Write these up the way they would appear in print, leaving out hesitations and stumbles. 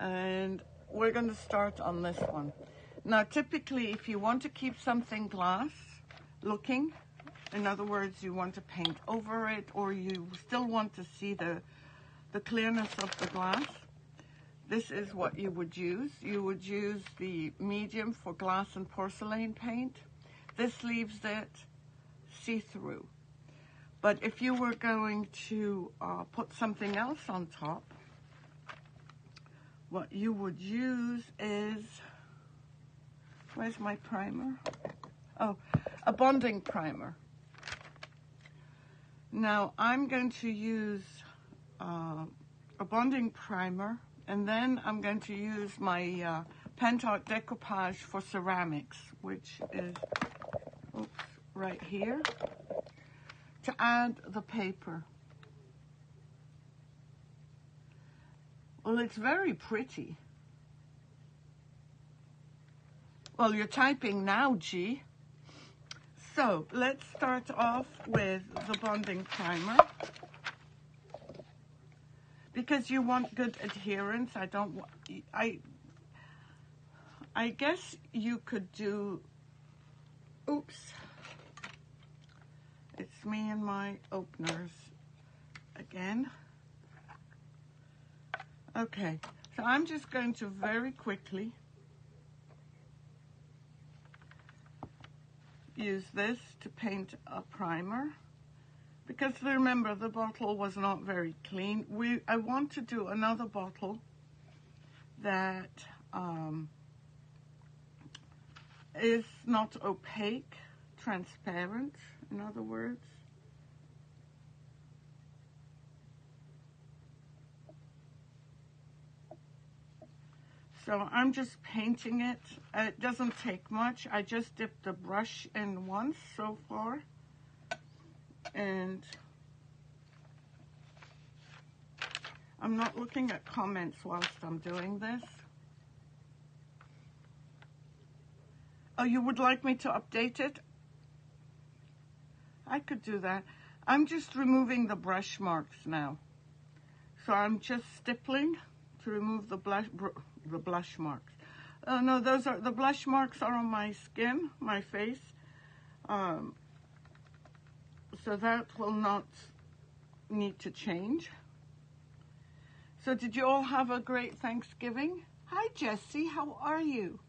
And we're going to start on this one. Now, typically, if you want to keep something glass looking, in other words, you want to paint over it, or you still want to see the clearness of the glass, this is what you would use. You would use the medium for glass and porcelain paint. This leaves it see-through. But if you were going to put something else on top, what you would use is, where's my primer? Oh, a bonding primer. Now I'm going to use a bonding primer, and then I'm going to use my Pentart Decoupage for ceramics, which is right here, to add the paper. Well, it's very pretty. Well, you're typing now, G. So let's start off with the bonding primer. Because you want good adherence, I guess you could do, oops. It's me and my openers again. Okay, so I'm just going to very quickly use this to paint a primer, because remember, the bottle was not very clean. I want to do another bottle that is not opaque, transparent, in other words. So I'm just painting it. It doesn't take much. I just dipped the brush in once so far. And I'm not looking at comments whilst I'm doing this. Oh, you would like me to update it? I could do that. I'm just removing the brush marks now. So I'm just stippling to remove the blush marks. Oh no, those are the blush marks are on my skin, my face. So that will not need to change. So did you all have a great Thanksgiving? Hi Jessie, how are you?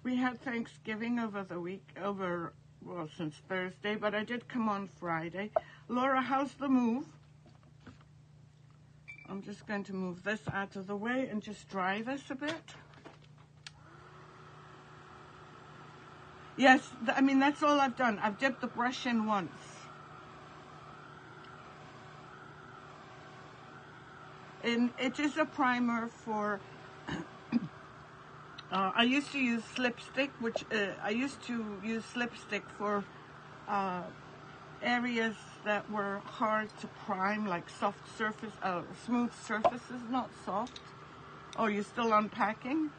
We had Thanksgiving over the week, well, since Thursday, but I did come on Friday. Laura, how's the move? I'm just going to move this out of the way and just dry this a bit. Yes, I mean, that's all I've done. I've dipped the brush in once. And it is a primer for, I used to use lipstick, for areas that were hard to prime, like soft surface, smooth surfaces, not soft. Oh, you're still unpacking?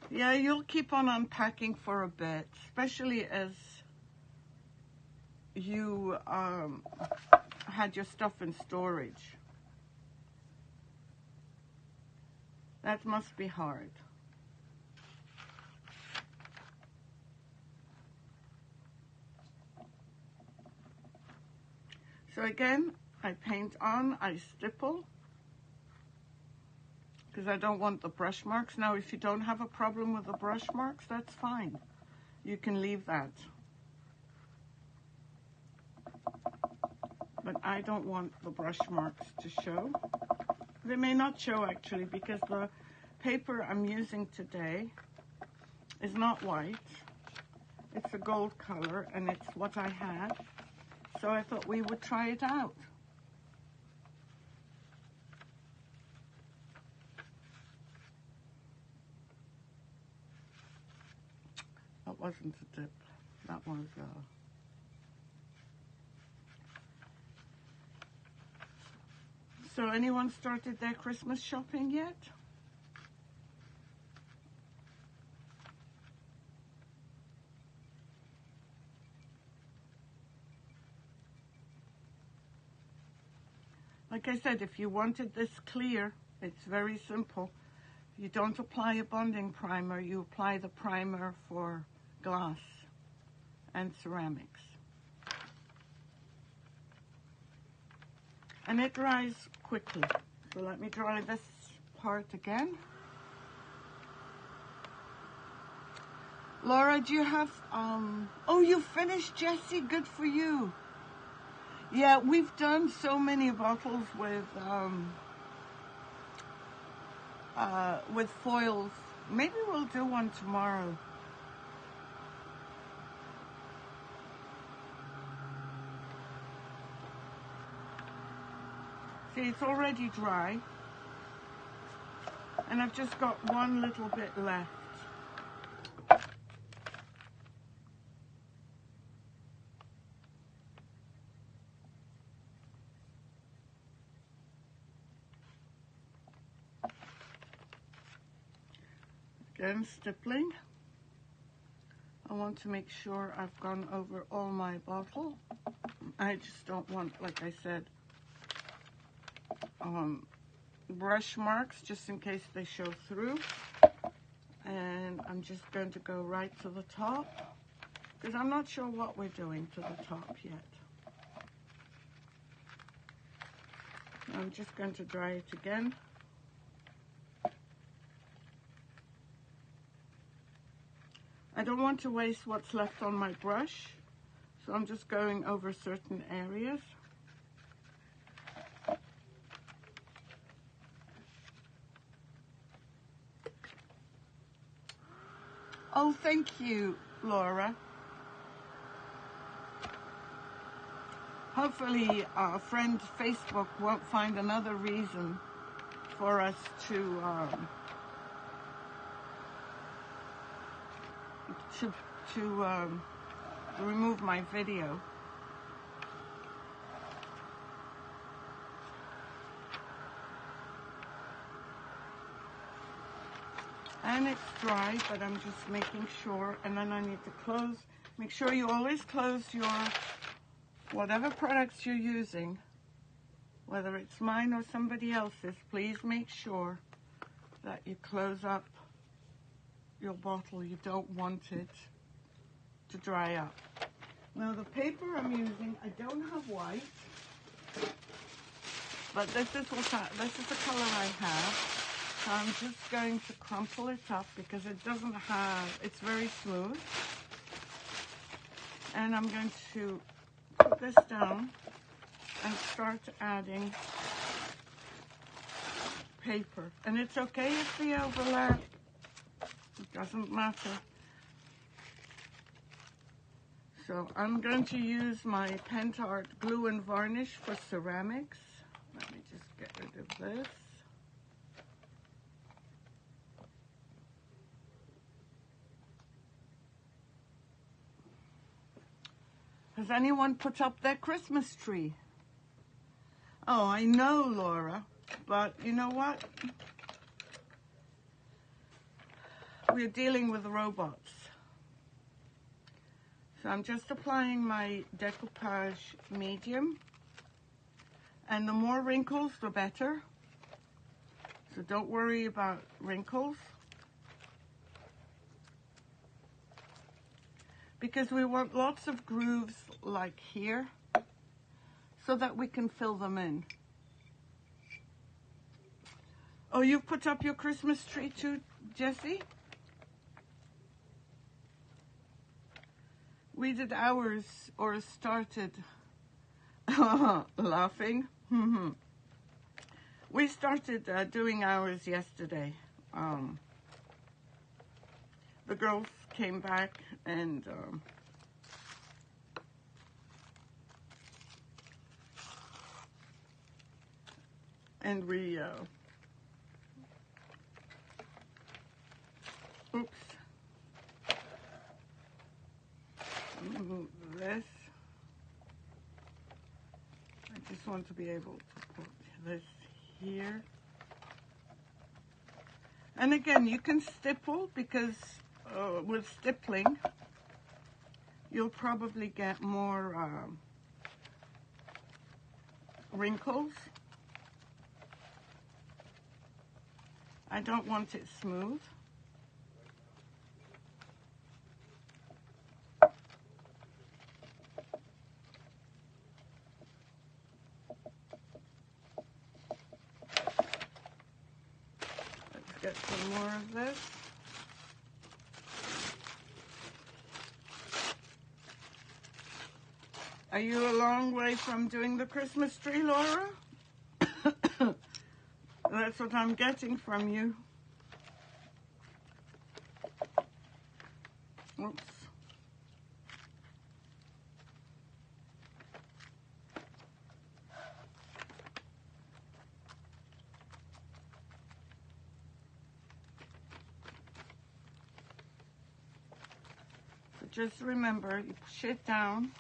Yeah, you'll keep on unpacking for a bit, especially as you had your stuff in storage. That must be hard. So again, I paint on, I stipple, because I don't want the brush marks. Now, if you don't have a problem with the brush marks, that's fine. You can leave that. But I don't want the brush marks to show. They may not show, actually, because the paper I'm using today is not white. It's a gold color, and it's what I had. So I thought we would try it out. That wasn't a dip. That was So anyone started their Christmas shopping yet? Like I said, if you wanted this clear, it's very simple. You don't apply a bonding primer, you apply the primer for glass and ceramics. And it dries quickly. So let me dry this part again. Laura, do you have, oh, you finished, Jessie, good for you. Yeah, we've done so many bottles with foils. Maybe we'll do one tomorrow. See, it's already dry. And I've just got one little bit left. Again, stippling. I want to make sure I've gone over all my bottle. I just don't want, like I said, brush marks just in case they show through. And I'm just going to go right to the top because I'm not sure what we're doing to the top yet. I'm just going to dry it again. I don't want to waste what's left on my brush, so I'm just going over certain areas. Oh, thank you, Laura. Hopefully our friend Facebook won't find another reason for us to remove my video. And it's dry, but I'm just making sure, and then I need to close. Make sure you always close your, whatever products you're using, whether it's mine or somebody else's, please make sure that you close up your bottle. You don't want it to dry up. Now the paper I'm using, I don't have white, but this is the color I have. So I'm just going to crumple it up because it doesn't have, it's very smooth. And I'm going to put this down and start adding paper. And it's okay if they overlap, it doesn't matter. So I'm going to use my Pentart glue and varnish for ceramics. Let me just get rid of this. Has anyone put up their Christmas tree? Oh, I know, Laura, but you know what? We're dealing with robots. So I'm just applying my decoupage medium. And the more wrinkles, the better. So don't worry about wrinkles. Because we want lots of grooves like here so that we can fill them in. Oh, you've put up your Christmas tree too, Jessie? We did ours, or started laughing. We started doing ours yesterday. The girls came back and we oops, move this. I just want to be able to put this here. And again, you can stipple because with stippling, you'll probably get more wrinkles. I don't want it smooth. Let's get some more of this. Are you a long way from doing the Christmas tree, Laura? That's what I'm getting from you. Oops. So just remember, you push it down.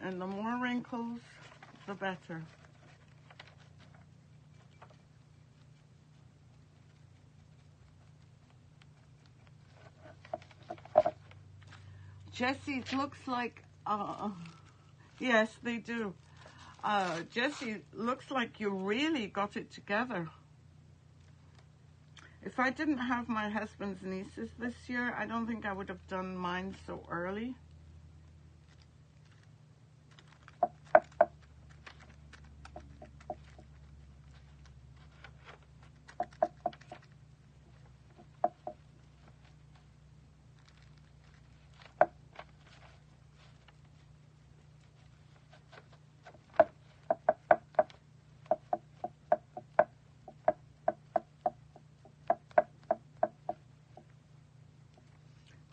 And the more wrinkles, the better. Jessie, it looks like, yes, they do. Jessie, it looks like you really got it together. If I didn't have my husband's nieces this year, I don't think I would have done mine so early.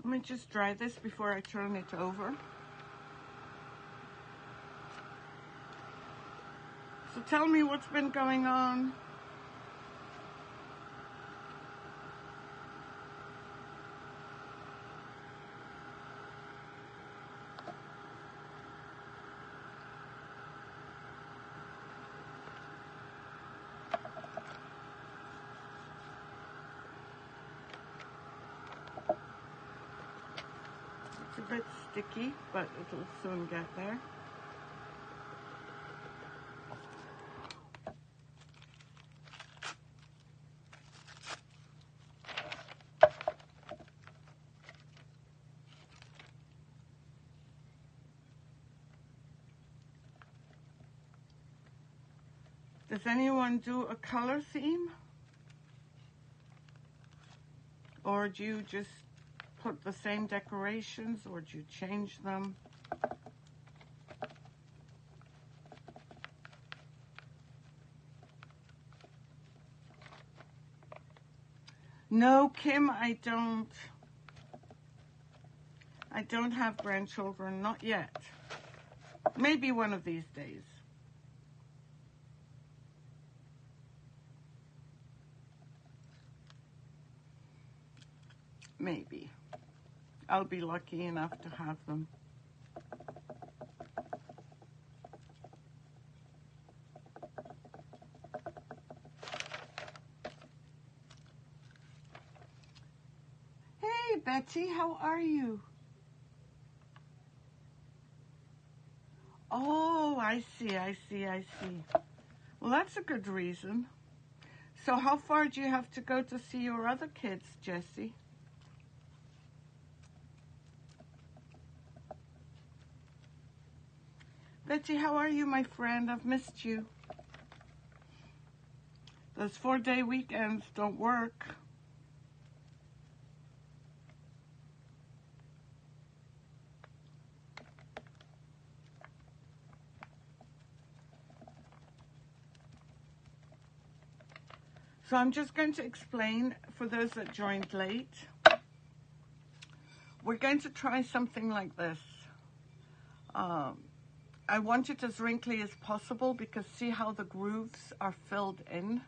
Let me just dry this before I turn it over. So tell me what's been going on. It's a bit sticky, but it'll soon get there. Does anyone do a color theme? Or do you just put the same decorations, or do you change them? No, Kim, I don't. I don't have grandchildren, not yet. Maybe one of these days. Maybe. I'll be lucky enough to have them. Hey, Betty, how are you? Oh, I see, I see, I see. Well, that's a good reason. So how far do you have to go to see your other kids, Jessie? Betty, how are you, my friend? I've missed you. Those 4-day weekends don't work. So I'm just going to explain for those that joined late. We're going to try something like this. I want it as wrinkly as possible because see how the grooves are filled in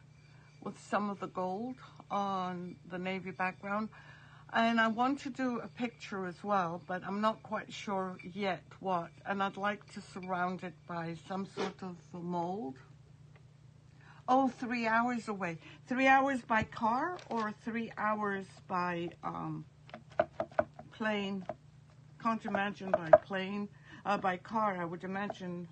with some of the gold on the navy background. And I want to do a picture as well, but I'm not quite sure yet what. And I'd like to surround it by some sort of mold. Oh, 3 hours away. 3 hours by car or 3 hours by plane? Can't imagine by plane. By car, I would imagine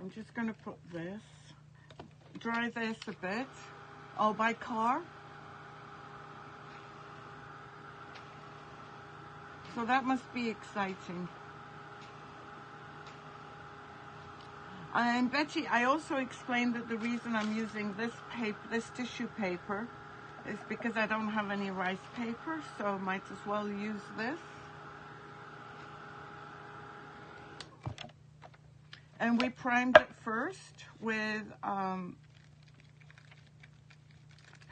I'm just going to put this, dry this a bit. Oh, by car. So that must be exciting. And Betty, I also explained that the reason I'm using this paper, this tissue paper, is because I don't have any rice paper, so might as well use this. And we primed it first with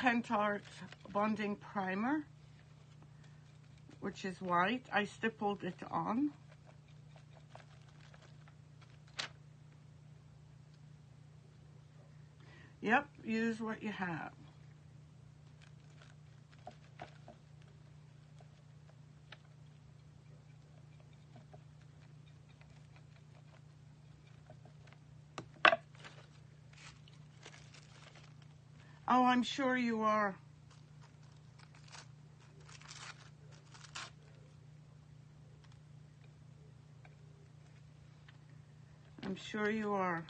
Pentart bonding primer, which is white. I stippled it on. Yep, use what you have. Oh, I'm sure you are. I'm sure you are.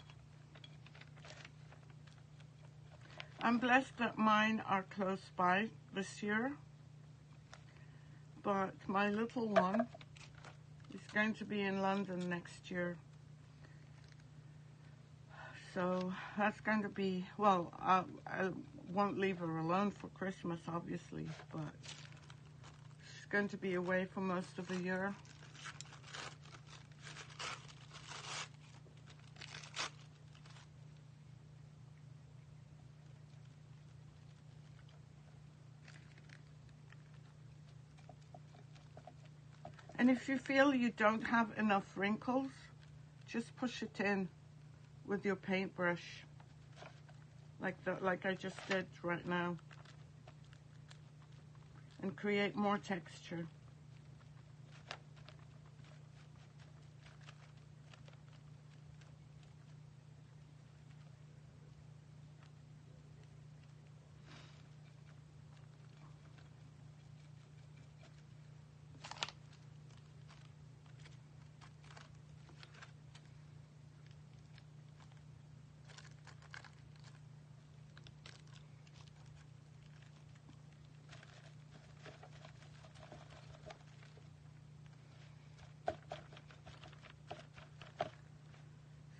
I'm blessed that mine are close by this year, but my little one is going to be in London next year. So that's going to be, well, I won't leave her alone for Christmas, obviously, but she's going to be away for most of the year. And if you feel you don't have enough wrinkles, just push it in with your paintbrush, like I just did right now, and create more texture.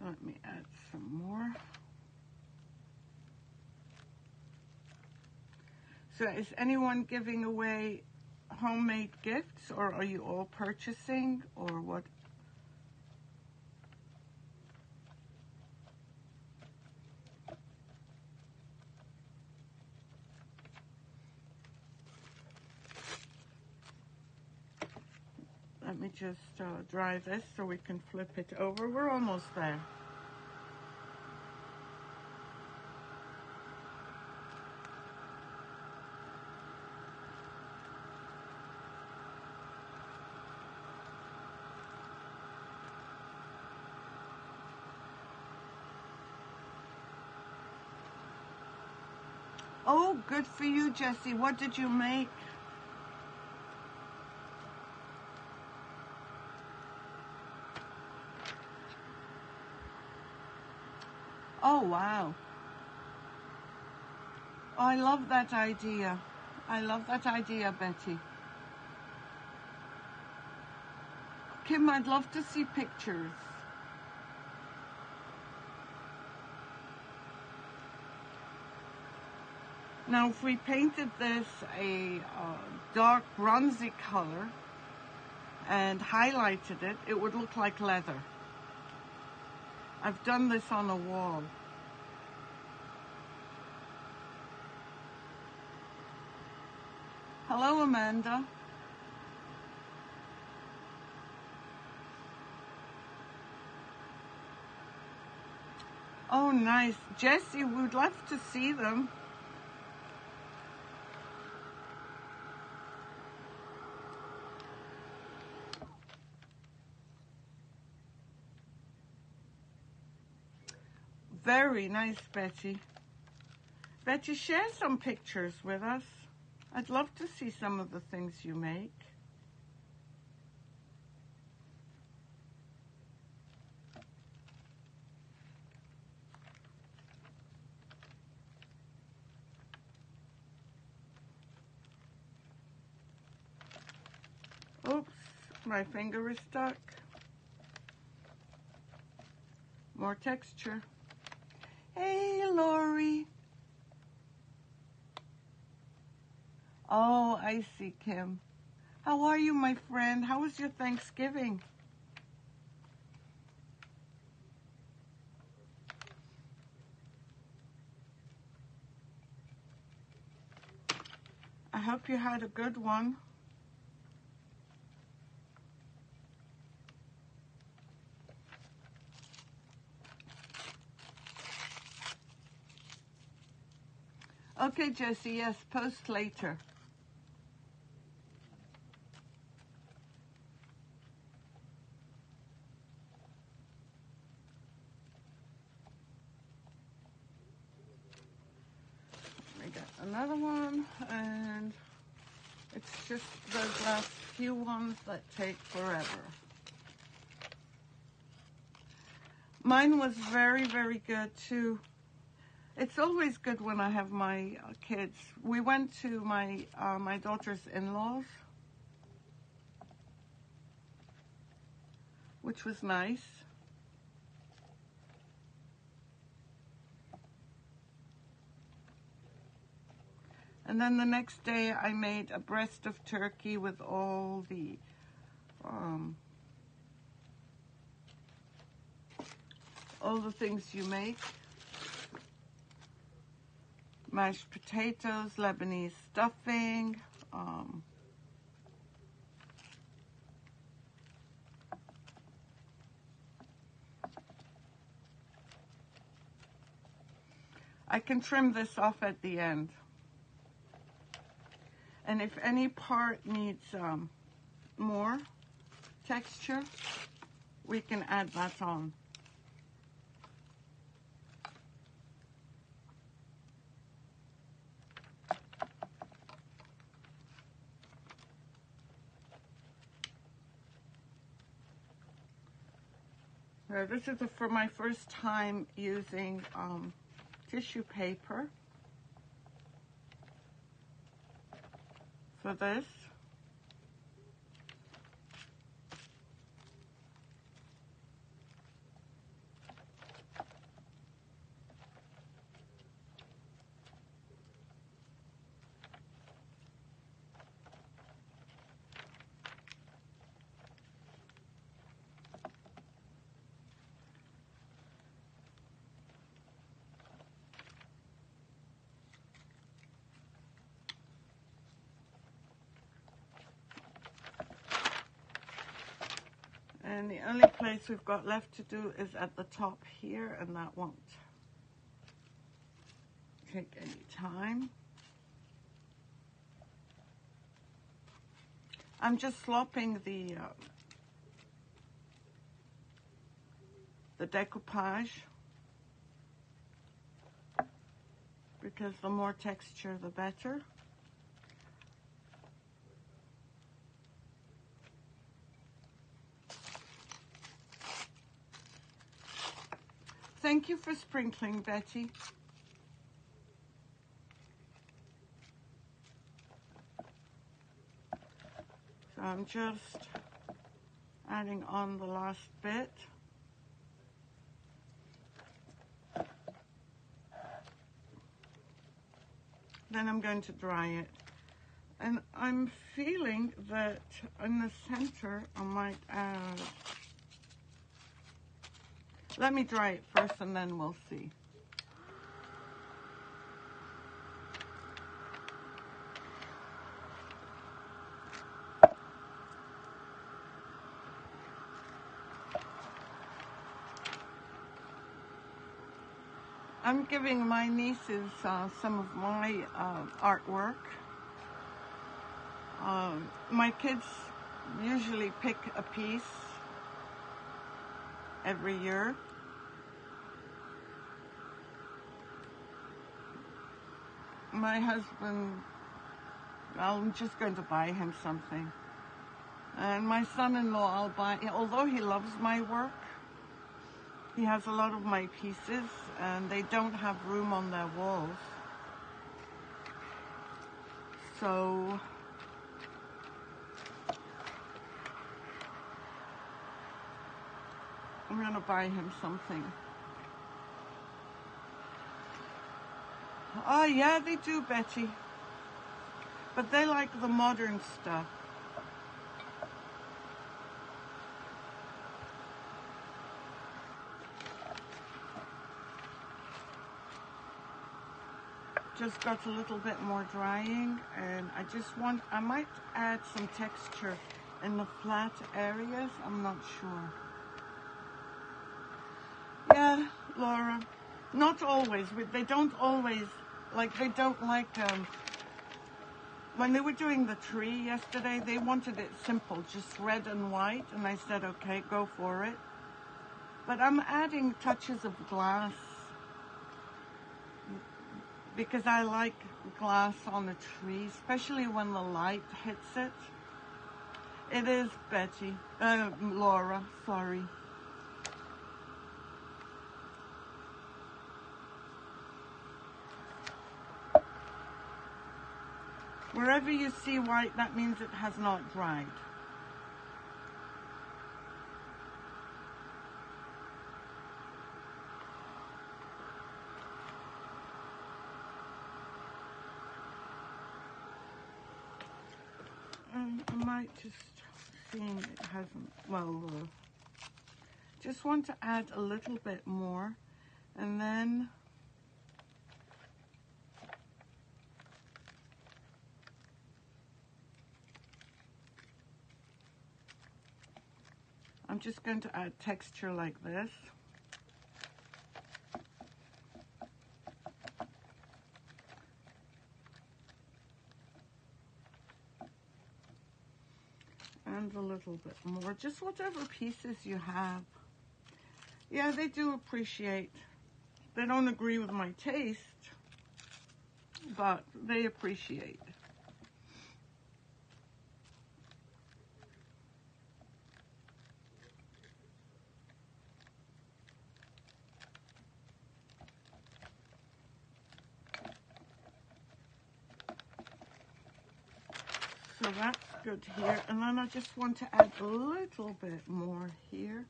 Let me add some more. So is anyone giving away homemade gifts, or are you all purchasing, or what? Let me just dry this so we can flip it over. We're almost there. Oh, good for you, Jessie. What did you make? Oh, wow. Oh, I love that idea. I love that idea, Betty. Kim, I'd love to see pictures. Now, if we painted this a dark bronzy color and highlighted it, it would look like leather. I've done this on a wall. Hello, Amanda. Oh, nice. Jessie, we'd love to see them. Very nice, Betty. Betty, share some pictures with us. I'd love to see some of the things you make. My finger is stuck. More texture. Hey, Lori. Oh, I see, Kim. How are you, my friend? How was your Thanksgiving? I hope you had a good one. Okay, Jessie, yes, post later. We got another one, and it's just those last few ones that take forever. Mine was very, very good too. It's always good when I have my kids. We went to my daughter's in-laws, which was nice. And then the next day I made a breast of turkey with all the things you make. Mashed potatoes, Lebanese stuffing, I can trim this off at the end. And if any part needs more texture, we can add that on. This is for my first time using tissue paper for this. And the only place we've got left to do is at the top here, and that won't take any time. I'm just slopping the decoupage, because the more texture, the better. Thank you for sprinkling, Betty. So I'm just adding on the last bit. Then I'm going to dry it. And I'm feeling that in the center I might add... Let me dry it first and then we'll see. I'm giving my nieces some of my artwork. My kids usually pick a piece every year. My husband, I'm just going to buy him something. And my son-in-law, I'll buy, although he loves my work, he has a lot of my pieces and they don't have room on their walls. So I'm gonna buy him something. Oh yeah, they do, Betty. But they like the modern stuff. Just got a little bit more drying, and I might add some texture in the flat areas. I'm not sure. Yeah, Laura. Not always. They don't always, they don't like, when they were doing the tree yesterday, they wanted it simple, just red and white, and I said, okay, go for it. But I'm adding touches of glass because I like glass on a tree, especially when the light hits it. It is, Betty. Laura, sorry. Wherever you see white, that means it has not dried. I might just seeing it hasn't, well, just want to add a little bit more, and then I'm just going to add texture like this. And a little bit more, just whatever pieces you have. Yeah, they do appreciate. They don't agree with my taste, but they appreciate. So that's good here. And then I just want to add a little bit more here.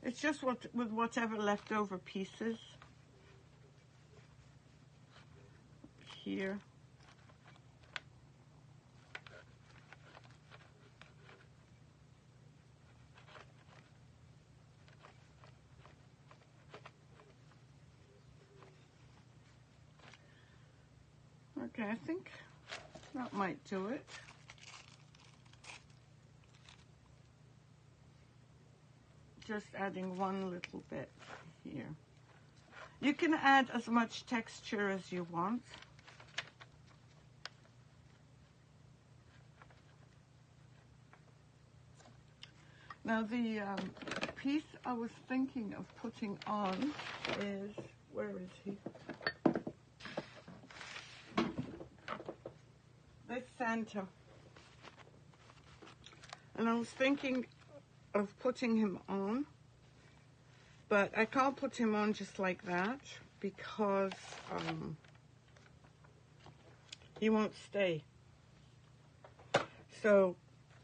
It's just with whatever leftover pieces here. Okay, I think that might do it. Just adding one little bit here. You can add as much texture as you want. Now the piece I was thinking of putting on is, where is he? This Santa. And I was thinking of putting him on, but I can't put him on just like that because he won't stay. So,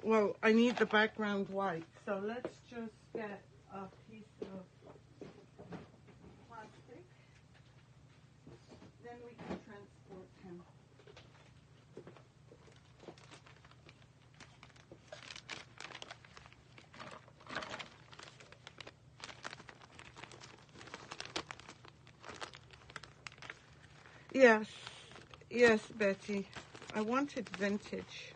well, I need the background white. So let's just get a piece of plastic. Then we can transport him. Yes, yes, Betty. I wanted vintage.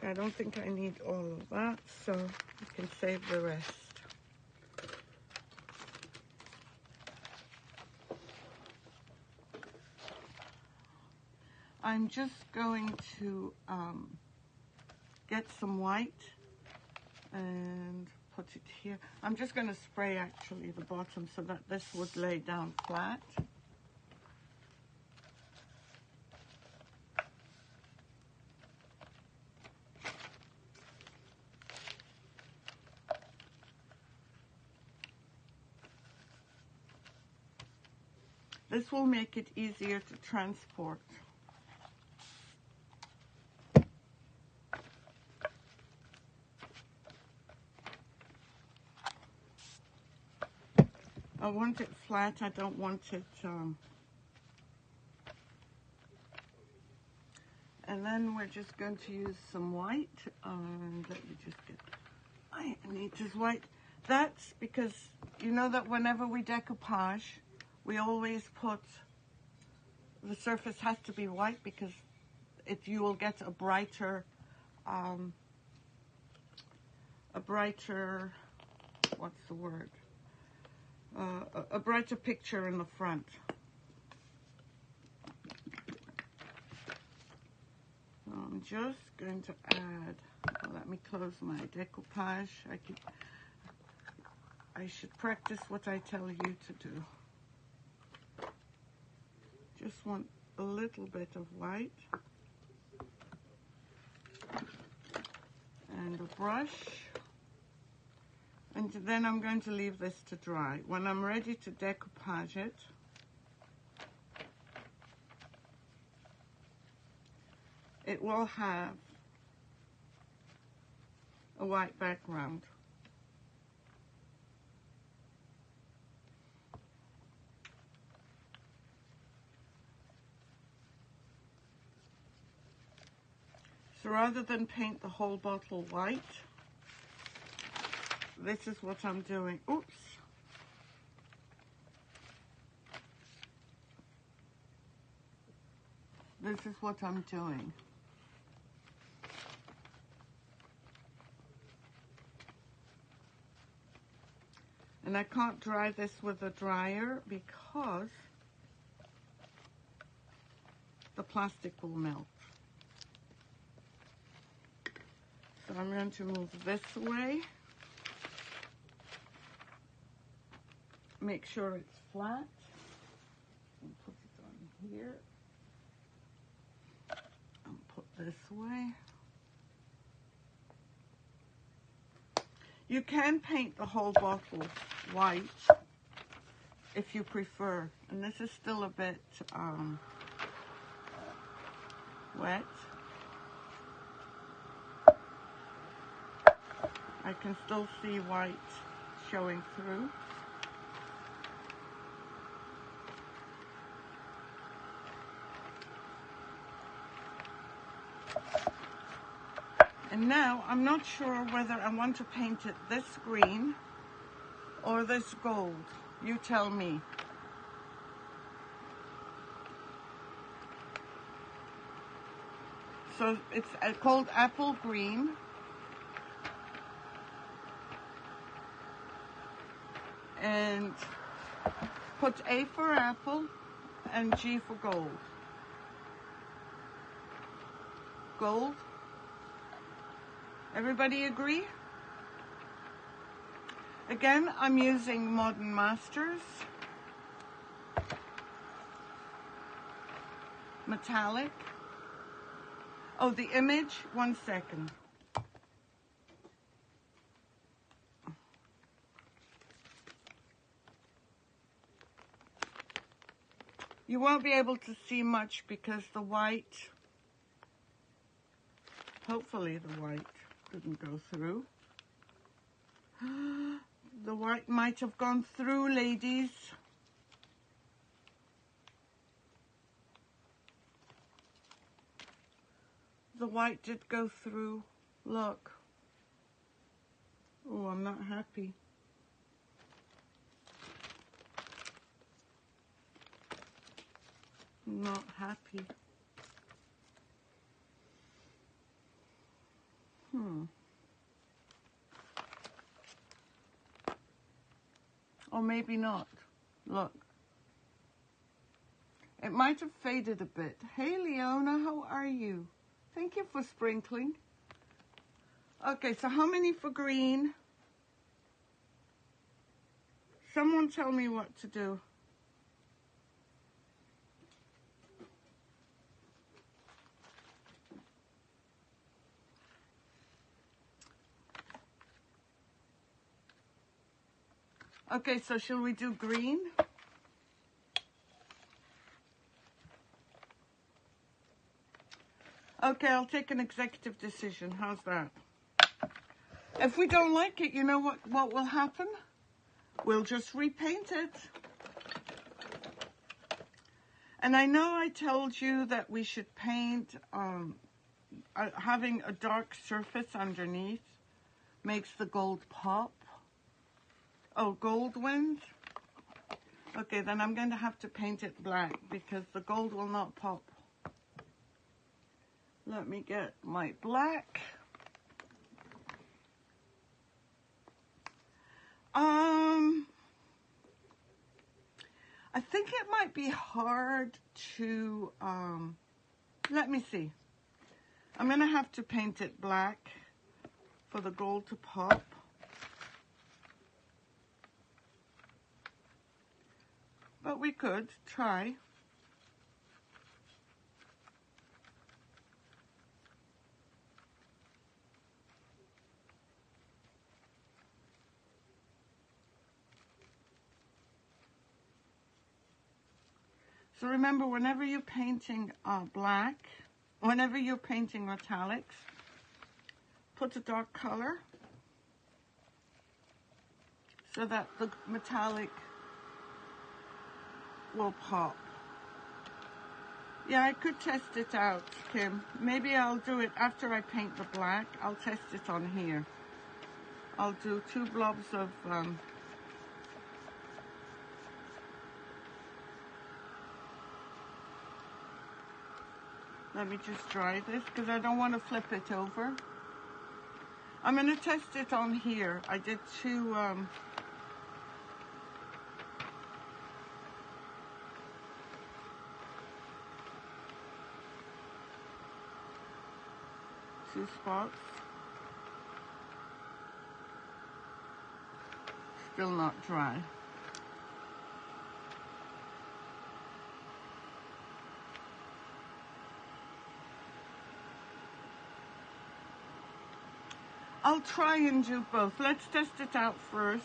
I don't think I need all of that, so I can save the rest. I'm just going to get some white and put it here. I'm just going to spray actually the bottom so that this would lay down flat. This will make it easier to transport. I want it flat. I don't want it... And then we're just going to use some white. And let me just get... I need this white. That's because you know that whenever we decoupage, we always put... The surface has to be white because you will get a brighter... what's the word? A brighter picture in the front. So I'm just going to add, let me close my decoupage. I should practice what I tell you to do. Just want a little bit of white. And a brush. And then I'm going to leave this to dry. When I'm ready to decoupage it, it will have a white background. So rather than paint the whole bottle white, this is what I'm doing. Oops. This is what I'm doing. And I can't dry this with a dryer because the plastic will melt. So I'm going to move this away. Make sure it's flat. And put it on here. And put this away. You can paint the whole bottle white if you prefer. And this is still a bit wet. I can still see white showing through. And now I'm not sure whether I want to paint it this green or this gold. You tell me. So it's called apple green. And put A for apple and G for gold. Gold. Everybody agree? Again, I'm using Modern Masters. Metallic. Oh, the image, 1 second. You won't be able to see much because the white, hopefully the white didn't go through. The white might have gone through, ladies. The white did go through. Look. Oh, I'm not happy. Not happy. Or maybe not. Look. It might have faded a bit. Hey, Leona, how are you? Thank you for sprinkling. Okay, so how many for green? Someone tell me what to do. Okay, so shall we do green? Okay, I'll take an executive decision. How's that? If we don't like it, you know what will happen? we'll just repaint it. And I know I told you that we should paint, having a dark surface underneath makes the gold pop. Oh, gold wins? Okay, then I'm going to have to paint it black because the gold will not pop. Let me get my black. I think it might be hard to, let me see. I'm going to have to paint it black for the gold to pop. But we could try. So remember, whenever you're painting black, whenever you're painting metallics, put a dark color so that the metallic will pop. Yeah, I could test it out, Kim. Maybe I'll do it after I paint the black. I'll test it on here. I'll do 2 blobs of let me just dry this because I don't want to flip it over. I'm going to test it on here. I did 2 spots. Still not dry. I'll try and do both. Let's test it out first.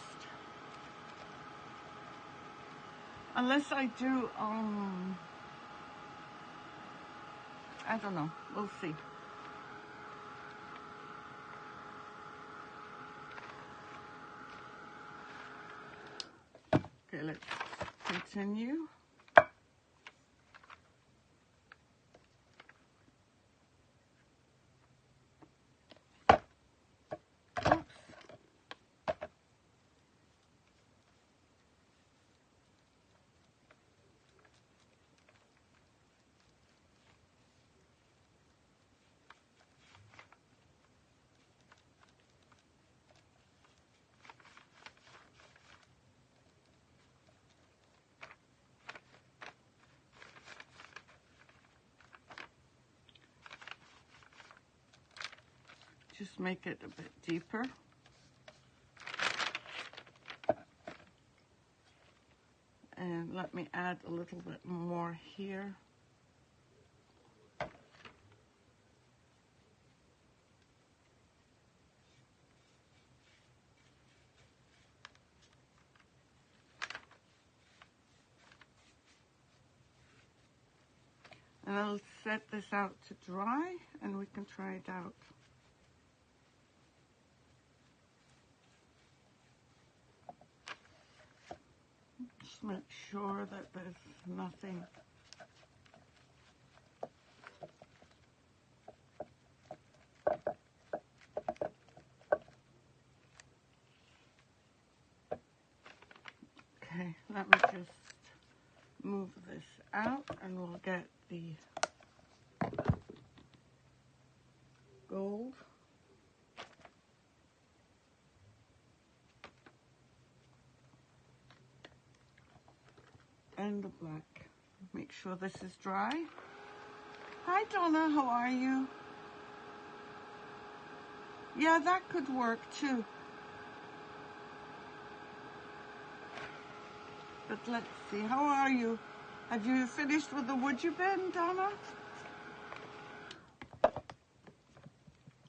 Unless I do, I don't know. We'll see. Okay, let's continue. Just make it a bit deeper. And let me add a little bit more here. And I'll set this out to dry and we can try it out. Just make sure that there's nothing. Okay, let me just move this out and we'll get the gold. And the black. Make sure this is dry. Hi Donna, how are you? Yeah, that could work too. But let's see, how are you? Have you finished with the wood you bin, Donna?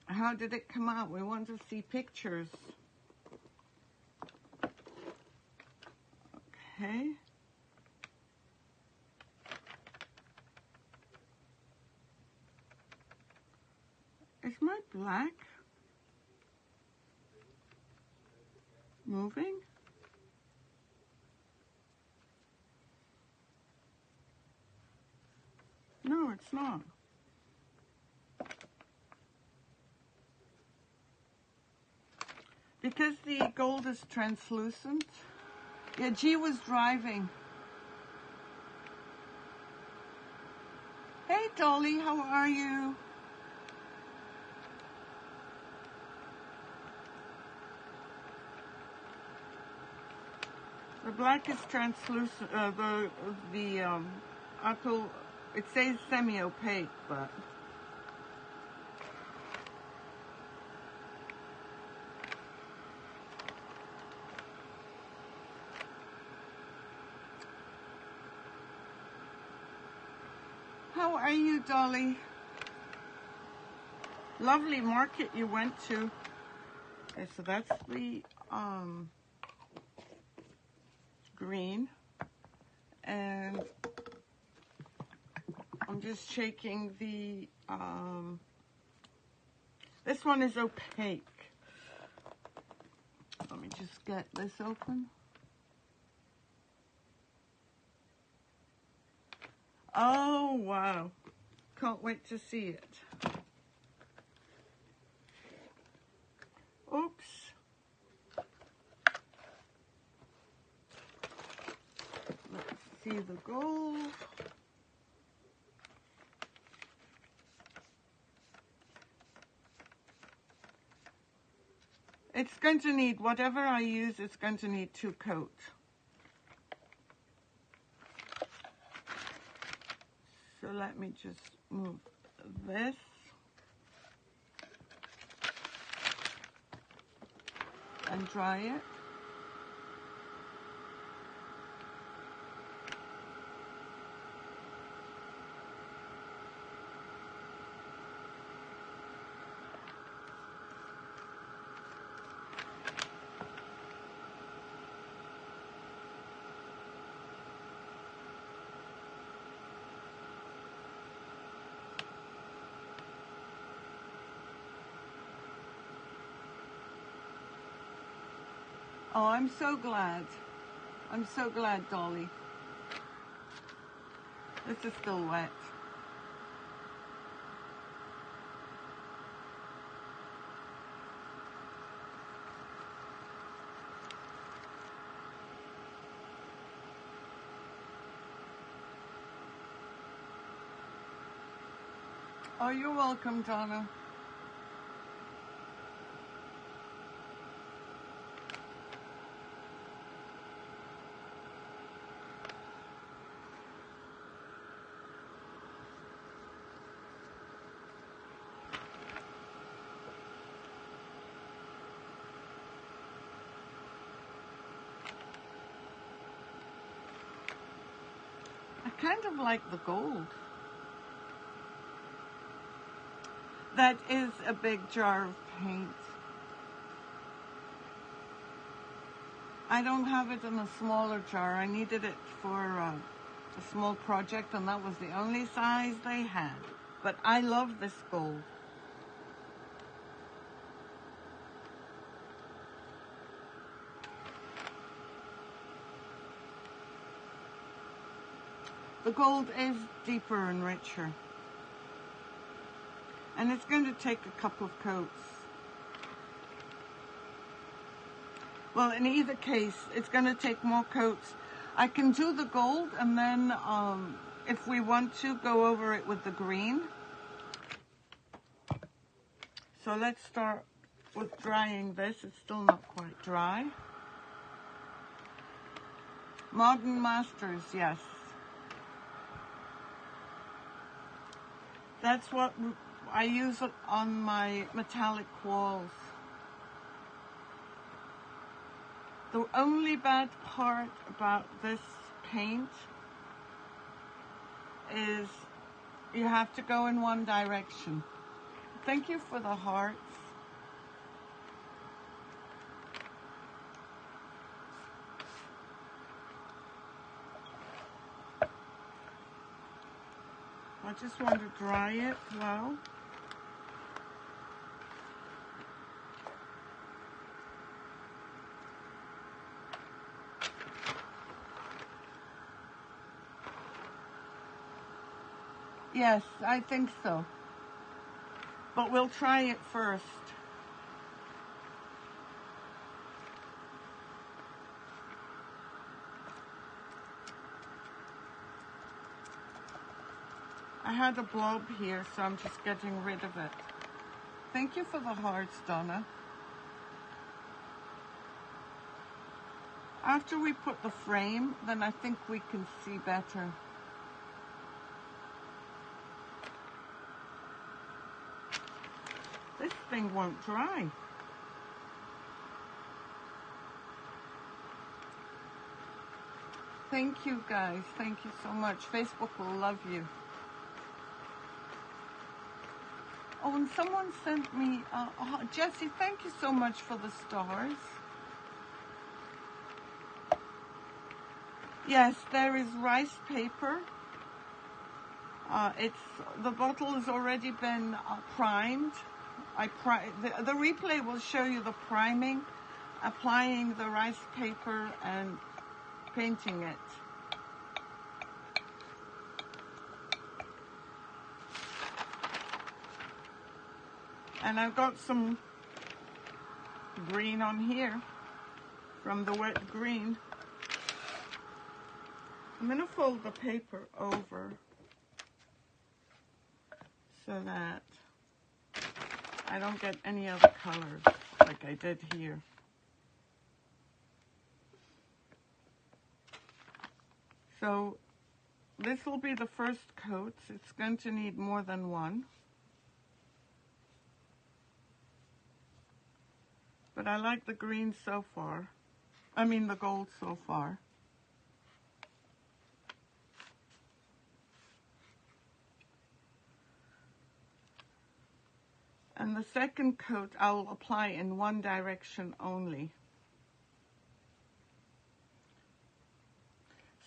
How did it come out? We want to see pictures. Okay. Is my black moving? it's not. Because the gold is translucent. Yeah, G was driving. Hey, Dolly, how are you? The black is translucent. The aqua, it says semi-opaque, but how are you, Dolly? Lovely market you went to. Okay, so that's the green, and I'm just shaking the this one is opaque. Let me just get this open. Oh wow, can't wait to see it. Oops. Let's see the gold. It's going to need, whatever I use, it's going to need 2 coats. So let me just move this. And dry it. Oh, I'm so glad. I'm so glad, Dolly. This is still wet. Oh, you're welcome, Donna. I kind of like the gold. That is a big jar of paint. I don't have it in a smaller jar. I needed it for a small project, and that was the only size they had. But I love this gold. The gold is deeper and richer. And it's going to take a couple of coats. Well, in either case, it's going to take more coats. I can do the gold, and then if we want to, go over it with the green. So let's start with drying this. It's still not quite dry. Modern Masters, yes. That's what I use it on my metallic walls. The only bad part about this paint is you have to go in one direction. Thank you for the hearts. I just want to dry it well. Yes, I think so. But we'll try it first. I had a blob here, so I'm just getting rid of it. Thank you for the hearts, Donna. After we put the frame, then I think we can see better. This thing won't dry. Thank you, guys. Thank you so much. Facebook will love you. Oh, and someone sent me, Jessie, thank you so much for the stars. Yes, there is rice paper. The bottle has already been primed. The replay will show you the priming, applying the rice paper and painting it. And I've got some green on here from the wet green. I'm going to fold the paper over so that I don't get any other colors like I did here. So this will be the first coat. It's going to need more than one. But I like the green so far. I mean the gold so far. And the second coat I'll apply in one direction only,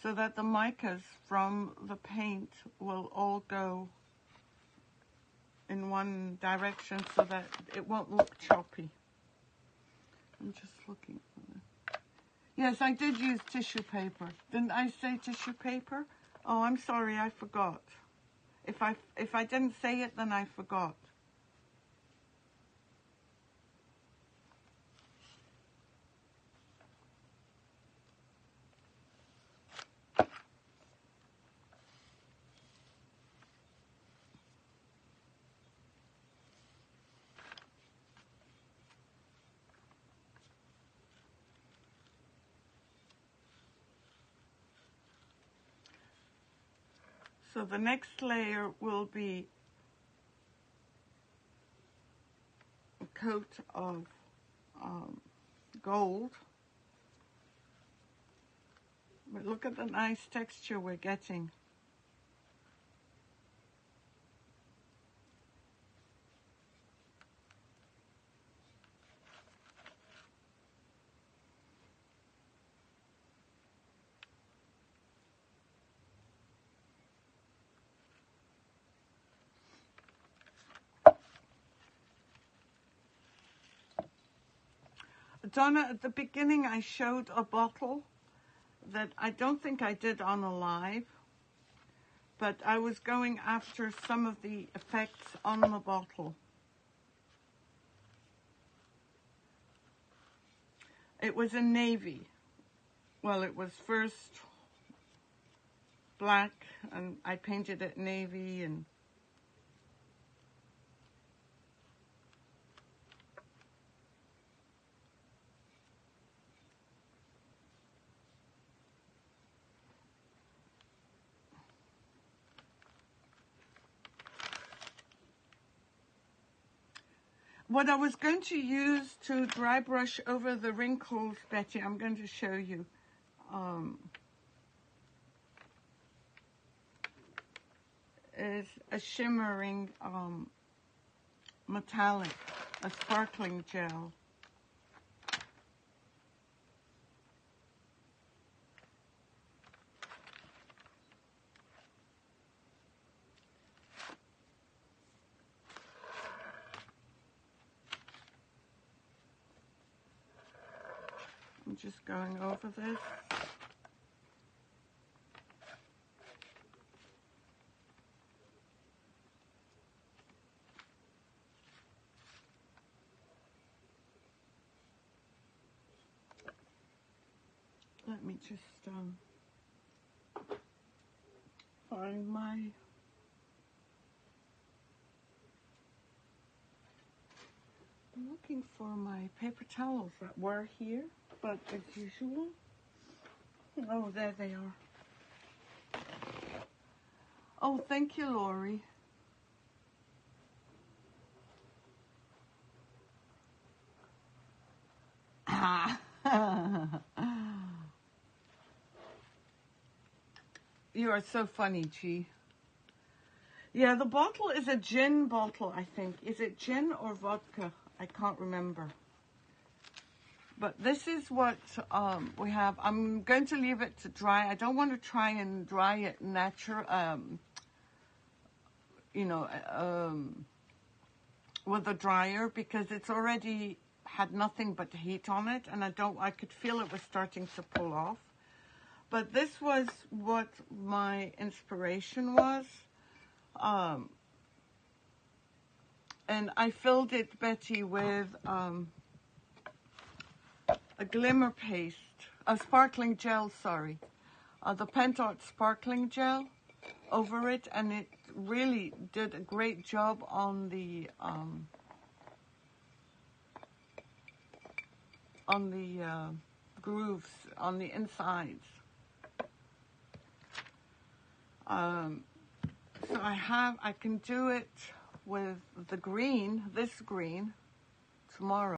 so that the micas from the paint will all go in one direction so that it won't look choppy. I'm just looking for it. Yes, I did use tissue paper. Didn't I say tissue paper? Oh, I'm sorry, I forgot. If I didn't say it, then I forgot. So the next layer will be a coat of gold. But look at the nice texture we're getting. Donna, at the beginning I showed a bottle that I don't think I did on a live, but I was going after some of the effects on the bottle. It was in navy. Well, it was first black and I painted it navy, and what I was going to use to dry brush over the wrinkles, Betty, I'm going to show you. Is a shimmering metallic, a sparkling gel. I'm just going over this. let me just find my... I'm looking for my paper towels that were here, but as usual... Oh, there they are. Oh, thank you, Lori. You are so funny, G. Yeah, the bottle is a gin bottle, I think. Is it gin or vodka? I can't remember. But this is what we have. I'm going to leave it to dry. I don't want to try and dry it natural, with a dryer, because it's already had nothing but heat on it, and I could feel it was starting to pull off. But this was what my inspiration was. And I filled it, Betty, with a glimmer paste, a sparkling gel, sorry. The Pentart sparkling gel over it, and it really did a great job on the grooves, on the insides. So I can do it with the green, this green, tomorrow.